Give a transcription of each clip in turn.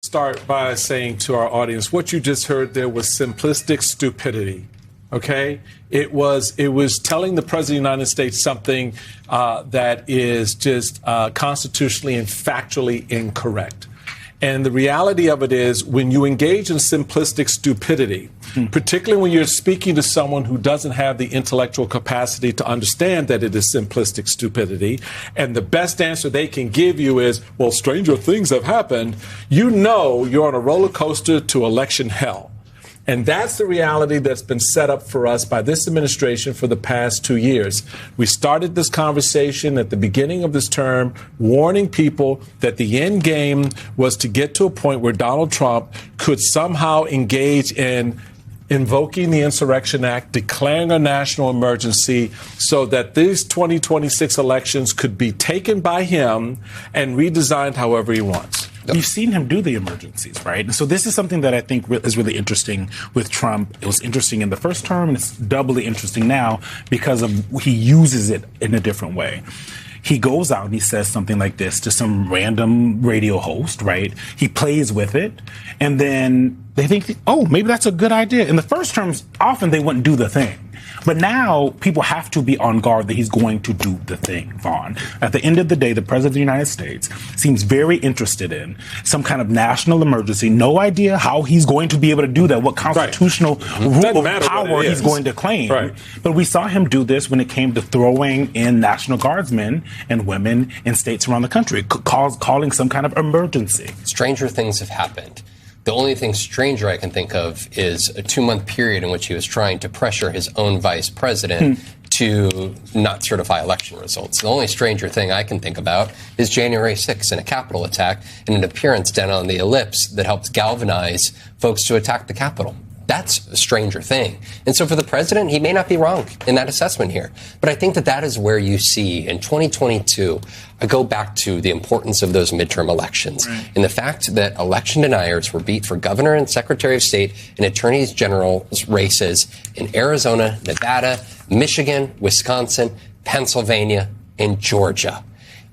Start by saying to our audience, what you just heard there was simplistic stupidity. Okay, it was telling the president of the United States something that is just constitutionally and factually incorrect. And the reality of it is, when you engage in simplistic stupidity, particularly when you're speaking to someone who doesn't have the intellectual capacity to understand that it is simplistic stupidity, and the best answer they can give you is, well, stranger things have happened, you know you're on a roller coaster to election hell. And that's the reality that's been set up for us by this administration for the past 2 years. We started this conversation at the beginning of this term, warning people that the end game was to get to a point where Donald Trump could somehow engage in invoking the Insurrection Act, declaring a national emergency so that these 2026 elections could be taken by him and redesigned however he wants. We've seen him do the emergencies, right? And so this is something that I think is really interesting with Trump. It was interesting in the first term, and it's doubly interesting now because he uses it in a different way. He goes out and he says something like this to some random radio host, right? He plays with it, and then they think, oh, maybe that's a good idea. In the first terms, often they wouldn't do the thing. But now people have to be on guard that he's going to do the thing, Vaughn. At the end of the day, the president of the United States seems very interested in some kind of national emergency. No idea how he's going to be able to do that, what constitutional rule of power he's going to claim. Right. But we saw him do this when it came to throwing in National Guardsmen and women in states around the country, calling some kind of emergency. Stranger things have happened. The only thing stranger I can think of is a 2-month period in which he was trying to pressure his own vice president to not certify election results. The only stranger thing I can think about is January 6th and a Capitol attack and an appearance down on the Ellipse that helped galvanize folks to attack the Capitol. That's a stranger thing. And so for the president, he may not be wrong in that assessment here. But I think that is where you see in 2022, I go back to the importance of those midterm elections and the fact that election deniers were beat for governor and secretary of state and attorneys general races in Arizona, Nevada, Michigan, Wisconsin, Pennsylvania, and Georgia.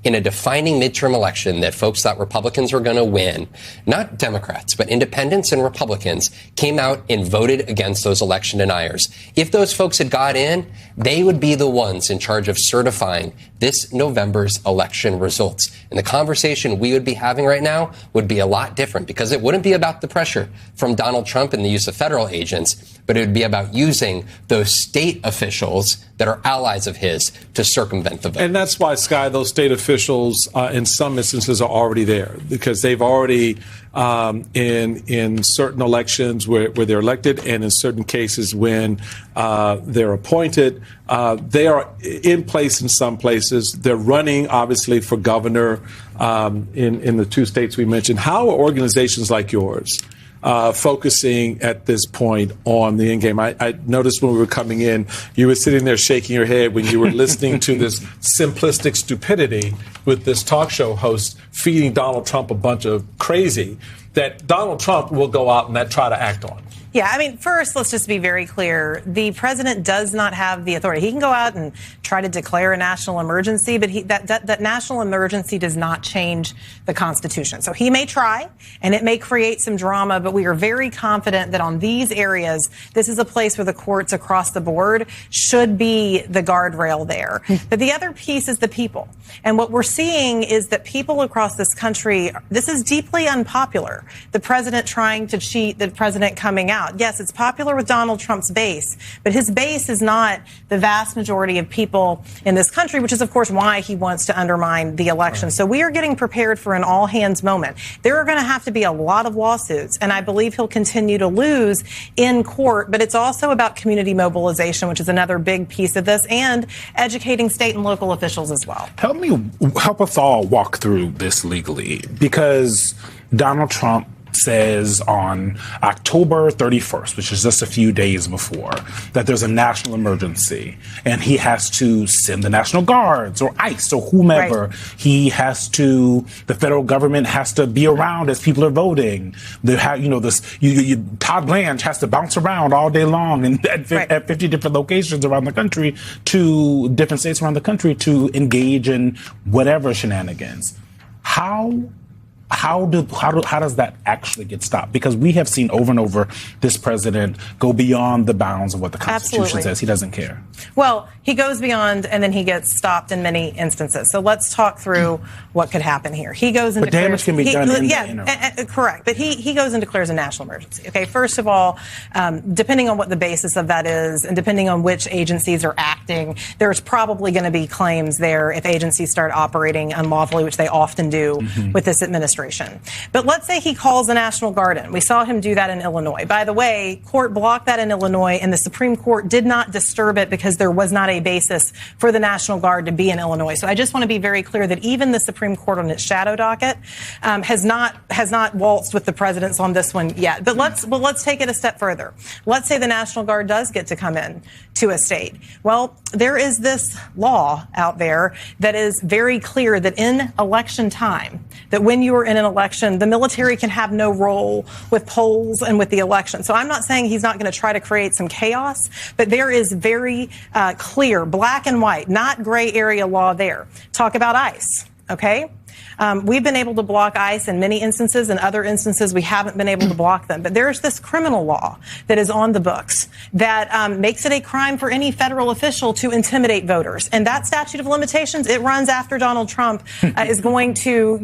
In a defining midterm election that folks thought Republicans were going to win, not Democrats, but independents and Republicans came out and voted against those election deniers. If those folks had got in, they would be the ones in charge of certifying this November's election results. And the conversation we would be having right now would be a lot different because it wouldn't be about the pressure from Donald Trump and the use of federal agents, but it would be about using those state officials that are allies of his to circumvent the vote. And that's why, Sky, those state officials in some instances are already there because they've already in certain elections where they're elected and in certain cases when they're appointed, they are in place in some places. They're running, obviously, for governor in the 2 states we mentioned. How are organizations like yours focusing at this point on the end game? I noticed when we were coming in, you were sitting there shaking your head when you were listening to this simplistic stupidity with this talk show host feeding Donald Trump a bunch of crazy that Donald Trump will go out and try to act on. Yeah, I mean, first, let's just be very clear. The president does not have the authority. He can go out and try to declare a national emergency, but that national emergency does not change the Constitution. So he may try, and it may create some drama, but we are very confident that on these areas, this is a place where the courts across the board should be the guardrail there. But the other piece is the people. And what we're seeing is that people across this country, this is deeply unpopular. The president trying to cheat, the president coming out. Yes, it's popular with Donald Trump's base, but his base is not the vast majority of people in this country, which is, of course, why he wants to undermine the election. So we are getting prepared for an all-hands moment. There are going to have to be a lot of lawsuits, and I believe he'll continue to lose in court, but it's also about community mobilization, which is another big piece of this, and educating state and local officials as well. Help us all walk through this legally, because Donald Trump says on October 31st, which is just a few days before, that there's a national emergency and he has to send the National Guards or ICE or whomever. Right. The federal government has to be around as people are voting. Todd Blanche has to bounce around all day long and at 50 different locations around the country to different states around the country to engage in whatever shenanigans. How how does that actually get stopped? Because we have seen over and over this president go beyond the bounds of what the Constitution Absolutely. says. He doesn't care. Well, he goes beyond, and then he gets stopped in many instances. So let's talk through what could happen here. He goes and But damage can be done in the interim. Correct. But he goes and declares a national emergency. Okay. First of all, depending on what the basis of that is, and depending on which agencies are acting, there's probably going to be claims there if agencies start operating unlawfully, which they often do with this administration. But let's say he calls the National Guard in. We saw him do that in Illinois. By the way, court blocked that in Illinois, and the Supreme Court did not disturb it because there was not a basis for the National Guard to be in Illinois. So I just want to be very clear that even the Supreme Court on its shadow docket has not waltzed with the presidents on this one yet. But let's take it a step further. Let's say the National Guard does get to come in to a state. Well, there is this law out there that is very clear that in election time, that when you are in an election, the military can have no role with polls and with the election. So I'm not saying he's not going to try to create some chaos, but there is very clear, black and white, not gray area law there. Talk about ICE, okay? We've been able to block ICE in many instances. In other instances, we haven't been able to block them. But there's this criminal law that is on the books that makes it a crime for any federal official to intimidate voters. And that statute of limitations, it runs after Donald Trump is going to,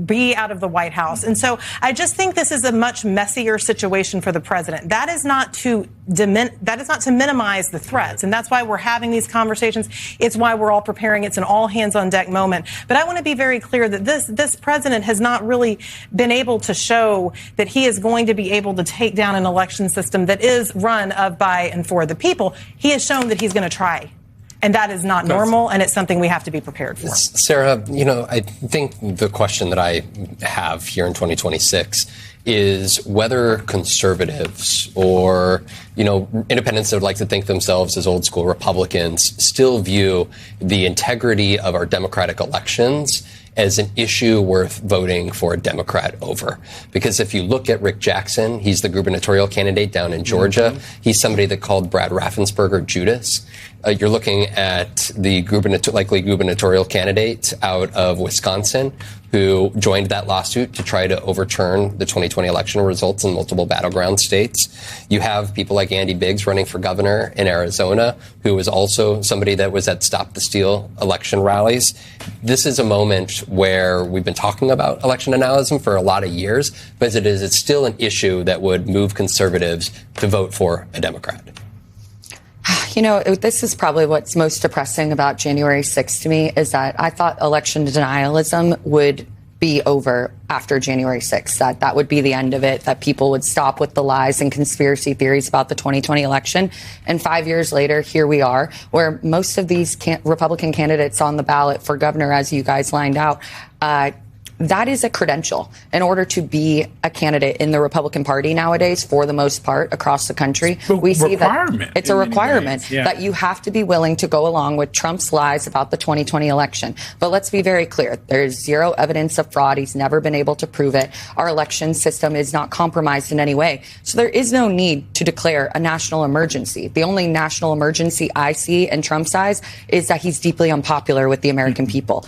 be out of the White House. And so I just think this is a much messier situation for the president. That is not to minimize the threats. And that's why we're having these conversations. It's why we're all preparing. It's an all hands on deck moment. But I want to be very clear that this president has not really been able to show that he is going to be able to take down an election system that is run of, by, and for the people. He has shown that he's going to try. And that is not normal, and it's something we have to be prepared for. Sarah, I think the question that I have here in 2026 is whether conservatives or, independents that would like to think themselves as old school Republicans still view the integrity of our democratic elections as an issue worth voting for a Democrat over. Because if you look at Rick Jackson, he's the gubernatorial candidate down in Georgia. He's somebody that called Brad Raffensperger Judas. You're looking at the likely gubernatorial candidate out of Wisconsin who joined that lawsuit to try to overturn the 2020 election results in multiple battleground states. You have people like Andy Biggs running for governor in Arizona, who was also somebody that was at Stop the Steal election rallies. This is a moment where we've been talking about election denialism for a lot of years, but it's still an issue that would move conservatives to vote for a Democrat. This is probably what's most depressing about January 6th to me is that I thought election denialism would be over after January 6th, that would be the end of it, that people would stop with the lies and conspiracy theories about the 2020 election. And 5 years later, here we are, where most of these Republican candidates on the ballot for governor, as you guys lined out, that is a credential in order to be a candidate in the Republican Party nowadays, for the most part, across the country. We see that it's a requirement that you have to be willing to go along with Trump's lies about the 2020 election. But let's be very clear. There's zero evidence of fraud. He's never been able to prove it. Our election system is not compromised in any way. So there is no need to declare a national emergency. The only national emergency I see in Trump's eyes is that he's deeply unpopular with the American people.